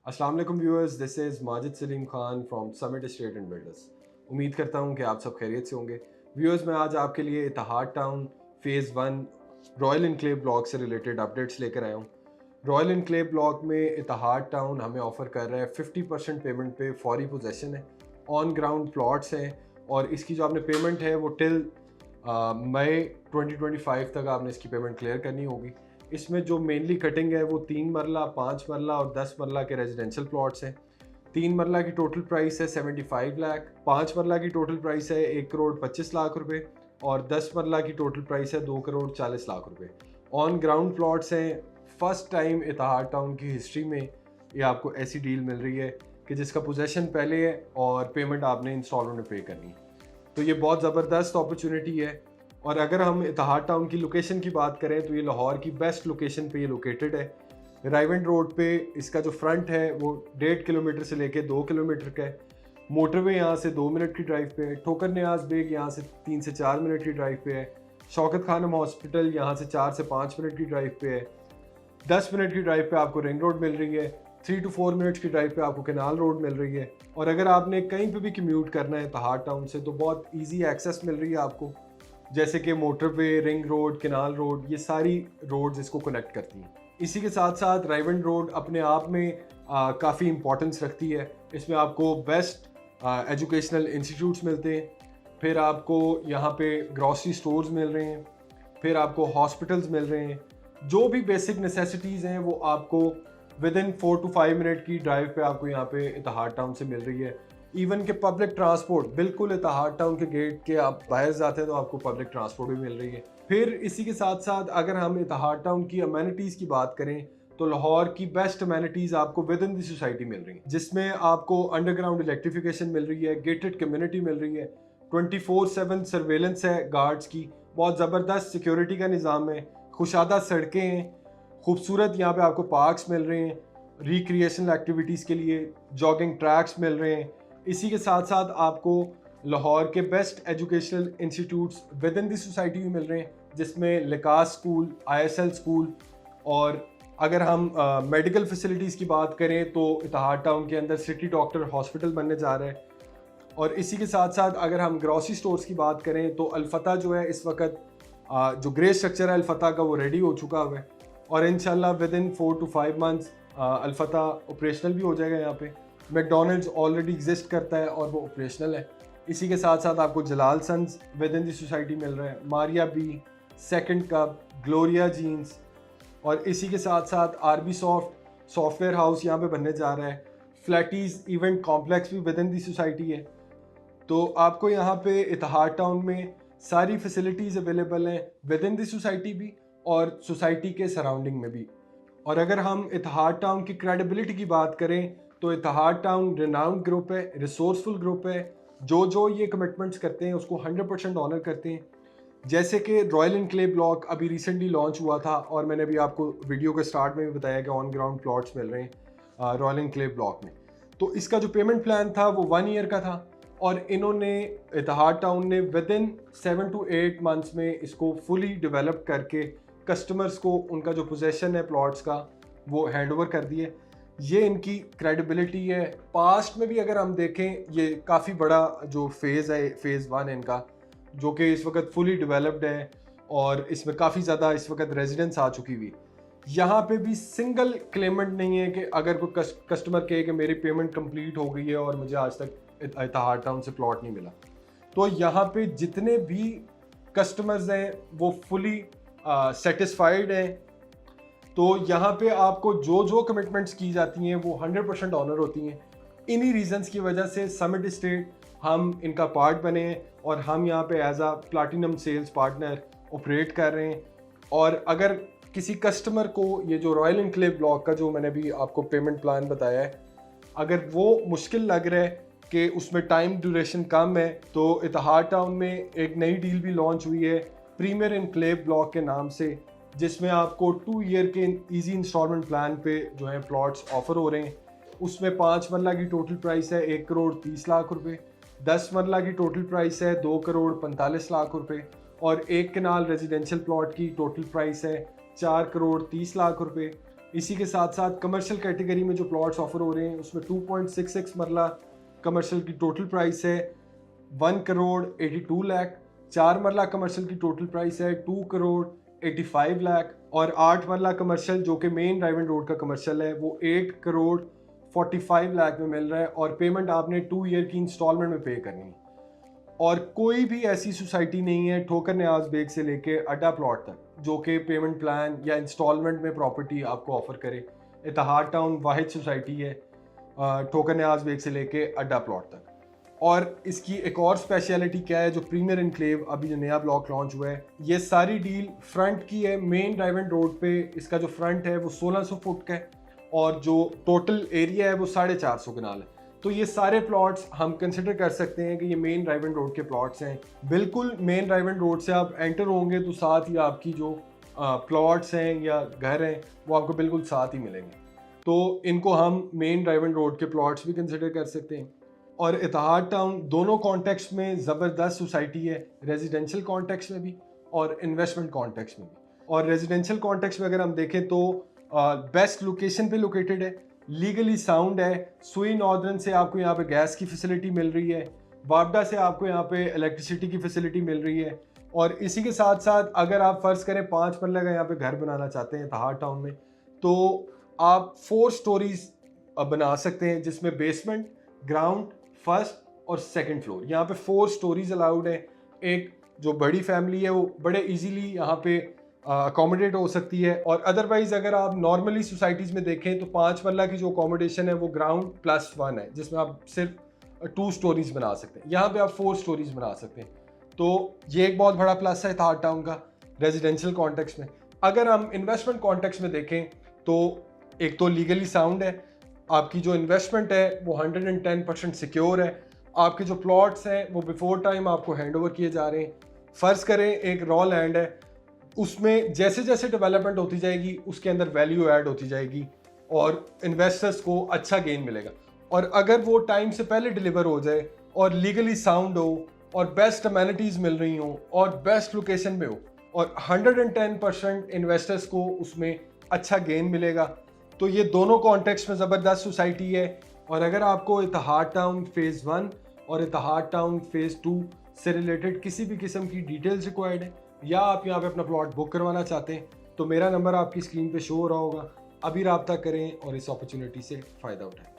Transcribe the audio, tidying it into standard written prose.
अस्सलाम वालेकुम viewers, this is Majid Salim Khan from summit estate and builders. उम्मीद करता हूँ कि आप सब खैरियत से होंगे। व्यूअर्स, मैं आज आपके लिए Ittehad town phase 1 royal enclave block से रिलेटेड अपडेट्स लेकर आया हूँ। रॉयल एनक्लेव ब्लॉक में इत्तेहाद टाउन हमें ऑफ़र कर रहा है 50% पेमेंट पे फौरी पोजेसन है, ऑन ग्राउंड प्लॉट्स हैं और इसकी जो आपने पेमेंट है वो टिल मई 2025 तक आपने इसकी पेमेंट क्लियर करनी होगी। इसमें जो मेनली कटिंग है वो 3 मरला, 5 मरला और 10 मरला के रेजिडेंशियल प्लॉट्स हैं। 3 मरला की टोटल प्राइस है 75 लाख, 5 मरला की टोटल प्राइस है 1 करोड़ 25 लाख रुपए और 10 मरला की टोटल प्राइस है 2 करोड़ 40 लाख रुपए। ऑन ग्राउंड प्लॉट्स हैं। फर्स्ट टाइम इत्तेहाद टाउन की हिस्ट्री में ये आपको ऐसी डील मिल रही है कि जिसका पोजेसन पहले है और पेमेंट आपने इंस्टॉलमेंट में पे करनी है। तो ये बहुत ज़बरदस्त अपॉर्चुनिटी है। और अगर हम इत्तेहाद टाउन की लोकेशन की बात करें तो ये लाहौर की बेस्ट लोकेशन पे ये लोकेटेड है। रायवंड रोड पे इसका जो फ्रंट है वो 1.5 किलोमीटर से लेके 2 किलोमीटर का है। मोटरवे यहाँ से 2 मिनट की ड्राइव पे है। ठोकर न्याज बेग यहाँ से 3 से 4 मिनट की ड्राइव पे है। शौकत खानम हॉस्पिटल यहाँ से 4 से 5 मिनट की ड्राइव पे है। 10 मिनट की ड्राइव पे आपको रिंग रोड मिल रही है। 3 to 4 मिनट्स की ड्राइव पे आपको कैनाल रोड मिल रही है। और अगर आपने कहीं पे भी कम्यूट करना है इत्तेहाद टाउन से तो बहुत ईजी एक्सेस मिल रही है आपको, जैसे कि motorway, ring road, canal road, ये सारी रोड्स इसको कनेक्ट करती हैं। इसी के साथ साथ रायवंड रोड अपने आप में काफ़ी इंपॉर्टेंस रखती है। इसमें आपको बेस्ट एजुकेशनल इंस्टीट्यूट्स मिलते हैं, फिर आपको यहाँ पे ग्रॉसरी स्टोर्स मिल रहे हैं, फिर आपको हॉस्पिटल्स मिल रहे हैं। जो भी बेसिक नेसेसिटीज़ हैं वो आपको विद इन 4 to 5 मिनट की ड्राइव पे आपको यहाँ पे इत्तेहाद टाउन से मिल रही है। इवन के पब्लिक ट्रांसपोर्ट बिल्कुल इत्तेहाद टाउन के गेट के आप बाहर जाते हैं तो आपको पब्लिक ट्रांसपोर्ट भी मिल रही है। फिर इसी के साथ साथ अगर हम इत्तेहाद टाउन की अमेनिटीज़ की बात करें तो लाहौर की बेस्ट अमेनिटीज़ आपको विद इन द सोसाइटी मिल रही हैं, जिसमें आपको अंडरग्राउंड इलेक्ट्रिफिकेशन मिल रही है, गेटेड कम्युनिटी मिल रही है, 24/7 सर्वेलेंस है गार्ड्स की, बहुत ज़बरदस्त सिक्योरिटी का निज़ाम है, खुशादा सड़कें हैं, खूबसूरत यहाँ पे आपको पार्क्स मिल रहे हैं, रिक्रिएशनल एक्टिविटीज़ के लिए जॉगिंग ट्रैक्स मिल रहे हैं। इसी के साथ साथ आपको लाहौर के best educational institutes with in the society भी मिल रहे हैं, जिसमें लिकास स्कूल, ISL स्कूल और अगर हम मेडिकल फैसिलिटीज़ की बात करें तो इत्तेहाद टाउन के अंदर सिटी डॉक्टर हॉस्पिटल बनने जा रहा है। और इसी के साथ साथ अगर हम ग्रॉसरी स्टोर्स की बात करें तो अल्फता जो है इस वक्त जो ग्रे स्ट्रक्चर है अल्फता का वो रेडी हो चुका हुआ है और इंशाल्लाह with in 4 to 5 months Alfatah operational भी हो जाएगा। यहाँ पे मैकडोनल्ड्स ऑलरेडी एग्जिस्ट करता है और वो ऑपरेशनल है। इसी के साथ साथ आपको Jalal sons within the society मिल रहा है, Maria B, Second Cup, Gloria Jeans और इसी के साथ साथ RB सॉफ्ट सॉफ्टवेयर हाउस यहाँ पे बनने जा रहा है। फ्लैटीज़ इवेंट कॉम्प्लेक्स भी विद इन दी सोसाइटी है। तो आपको यहाँ पे इत्तेहाद टाउन में सारी फैसिलिटीज़ अवेलेबल हैं विद इन दी सोसाइटी भी और सोसाइटी के सराउंडिंग में भी। और अगर हम इत्तेहाद टाउन की क्रेडिबिलिटी की बात करें तो इत्तेहाद टाउन रिनाउंड ग्रुप है, रिसोर्सफुल ग्रुप है, जो ये कमिटमेंट्स करते हैं उसको 100% ऑनर करते हैं। जैसे कि रॉयल एनक्लेव ब्लॉक अभी रिसेंटली लॉन्च हुआ था और मैंने अभी आपको वीडियो के स्टार्ट में भी बताया कि ऑन ग्राउंड प्लॉट्स मिल रहे हैं रॉयल एनक्लेव ब्लॉक में। तो इसका जो पेमेंट प्लान था वो 1 ईयर का था और इन्होंने इत्तेहाद टाउन ने विद इन 7 to 8 मंथ्स में इसको फुली डेवलप करके कस्टमर्स को उनका जो पोजेसन है प्लॉट्स का वो हैंड ओवर कर दिए। ये इनकी क्रेडिबिलिटी है। पास्ट में भी अगर हम देखें ये काफ़ी बड़ा जो फेज़ है फ़ेज़ 1 इनका, जो कि इस वक्त फुली डेवलप्ड है और इसमें काफ़ी ज़्यादा इस वक्त रेजिडेंस आ चुकी हुई। यहाँ पे भी सिंगल क्लेमेंट नहीं है कि अगर कोई कस्टमर कहे कि मेरी पेमेंट कंप्लीट हो गई है और मुझे आज तक इत्तेहाद टाउन से प्लॉट नहीं मिला। तो यहाँ पे जितने भी कस्टमर्स हैं वो फुली सेटिस्फाइड हैं। तो यहाँ पे आपको जो कमिटमेंट्स की जाती हैं वो 100% ऑनर होती हैं। इन्हीं रीजंस की वजह से समिट एस्टेट हम इनका पार्ट बने हैं और हम यहाँ पे एज आ प्लैटिनम सेल्स पार्टनर ऑपरेट कर रहे हैं। और अगर किसी कस्टमर को ये जो रॉयल एनक्लेव ब्लॉक का जो मैंने भी आपको पेमेंट प्लान बताया है, अगर वो मुश्किल लग रहा है कि उसमें टाइम ड्यूरेशन कम है, तो इत्तेहाद टाउन में एक नई डील भी लॉन्च हुई है प्रीमियर एनक्लेव ब्लॉक के नाम से, जिसमें आपको 2 ईयर के इजी इंस्टॉलमेंट प्लान पे जो है प्लॉट्स ऑफर हो रहे हैं। उसमें 5 मरला की टोटल प्राइस है 1 करोड़ 30 लाख रुपए, 10 मरला की टोटल प्राइस है 2 करोड़ 45 लाख रुपए और एक कनाल रेजिडेंशियल प्लॉट की टोटल प्राइस है 4 करोड़ 30 लाख रुपए। इसी के साथ साथ कमर्शियल कैटेगरी में जो प्लॉट्स ऑफर हो रहे हैं उसमें 2.66 मरला कमर्शियल की टोटल प्राइस है 1 करोड़ 82 लाख। 4 मरला कमर्शियल की टोटल प्राइस है 2 करोड़ 85 लाख। और 8 मरला कमर्शियल जो कि मेन ड्राइव एंड रोड का कमर्शियल है वो 8 करोड़ 45 लाख में मिल रहा है और पेमेंट आपने 2 ईयर की इंस्टॉलमेंट में पे करनी है। और कोई भी ऐसी सोसाइटी नहीं है ठोकर न्याज बेग से लेके अड्डा प्लॉट तक जो कि पेमेंट प्लान या इंस्टॉलमेंट में प्रॉपर्टी आपको ऑफर करे। इत्तेहाद टाउन वाहिद सोसाइटी है ठोकर न्याज बेग से लेके अड्डा प्लॉट तक। और इसकी एक और स्पेशलिटी क्या है, जो प्रीमियर एनक्लेव अभी जो नया ब्लॉक लॉन्च हुआ है, ये सारी डील फ्रंट की है। मेन ड्राइव एंड रोड पे इसका जो फ्रंट है वो 1600 फुट का है और जो टोटल एरिया है वो 450 कनाल है। तो ये सारे प्लॉट्स हम कंसिडर कर सकते हैं कि ये मेन ड्राइव एंड रोड के प्लॉट्स हैं। बिल्कुल मेन ड्राइव एंड रोड से आप एंटर होंगे तो साथ ही आपकी जो प्लॉट्स हैं या घर हैं वो आपको बिल्कुल साथ ही मिलेंगे। तो इनको हम मेन ड्राइव एंड रोड के प्लॉट्स भी कंसिडर कर सकते हैं। और इत्तेहाद टाउन दोनों कॉन्टेक्स्ट में ज़बरदस्त सोसाइटी है, रेजिडेंशियल कॉन्टेक्स्ट में भी और इन्वेस्टमेंट कॉन्टेक्स्ट में भी। और रेजिडेंशियल कॉन्टेक्स्ट में अगर हम देखें तो बेस्ट लोकेशन पे लोकेटेड है, लीगली साउंड है। सुई नॉर्दर्न से आपको यहाँ पे गैस की फैसिलिटी मिल रही है, वापडा से आपको यहाँ पे इलेक्ट्रिसिटी की फैसिलिटी मिल रही है। और इसी के साथ साथ अगर आप फ़र्ज़ करें 5 मरला का यहाँ पे घर बनाना चाहते हैं इत्तेहाद टाउन में, तो आप 4 स्टोरीज बना सकते हैं जिसमें बेसमेंट, ग्राउंड, फर्स्ट और सेकंड फ्लोर। यहाँ पे 4 स्टोरीज अलाउड है। एक जो बड़ी फैमिली है वो बड़े इजीली यहाँ पे अकोमोडेट हो सकती है। और अदरवाइज अगर आप नॉर्मली सोसाइटीज़ में देखें तो 5 मरला की जो अकोमोडेशन है वो ग्राउंड +1 है जिसमें आप सिर्फ 2 स्टोरीज बना सकते हैं। यहाँ पे आप 4 स्टोरीज बना सकते हैं। तो ये एक बहुत बड़ा प्लस है इत्तेहाद टाउन का रेजिडेंशियल कॉन्टेक्स्ट में। अगर हम इन्वेस्टमेंट कॉन्टेक्स्ट में देखें तो एक तो लीगली साउंड है, आपकी जो इन्वेस्टमेंट है वो 110% सिक्योर है, आपके जो प्लॉट्स हैं वो बिफोर टाइम आपको हैंड ओवर किए जा रहे हैं। फ़र्ज़ करें एक रॉ लैंड है, उसमें जैसे जैसे डेवलपमेंट होती जाएगी उसके अंदर वैल्यू ऐड होती जाएगी और इन्वेस्टर्स को अच्छा गेन मिलेगा। और अगर वो टाइम से पहले डिलीवर हो जाए और लीगली साउंड हो और बेस्ट अमेनिटीज़ मिल रही हों और बेस्ट लोकेशन में हो और 110% इन्वेस्टर्स को उसमें अच्छा गेन मिलेगा। तो ये दोनों कॉन्टेक्स्ट में ज़बरदस्त सोसाइटी है। और अगर आपको इत्तेहाद टाउन फ़ेज़ 1 और इत्तेहाद टाउन फ़ेज़ 2 से रिलेटेड किसी भी किस्म की डिटेल्स रिक्वायर्ड है या आप यहाँ पे अपना प्लॉट बुक करवाना चाहते हैं तो मेरा नंबर आपकी स्क्रीन पे शो हो रहा होगा। अभी रब्ता करें और इस अपॉर्चुनिटी से फ़ायदा उठाएं।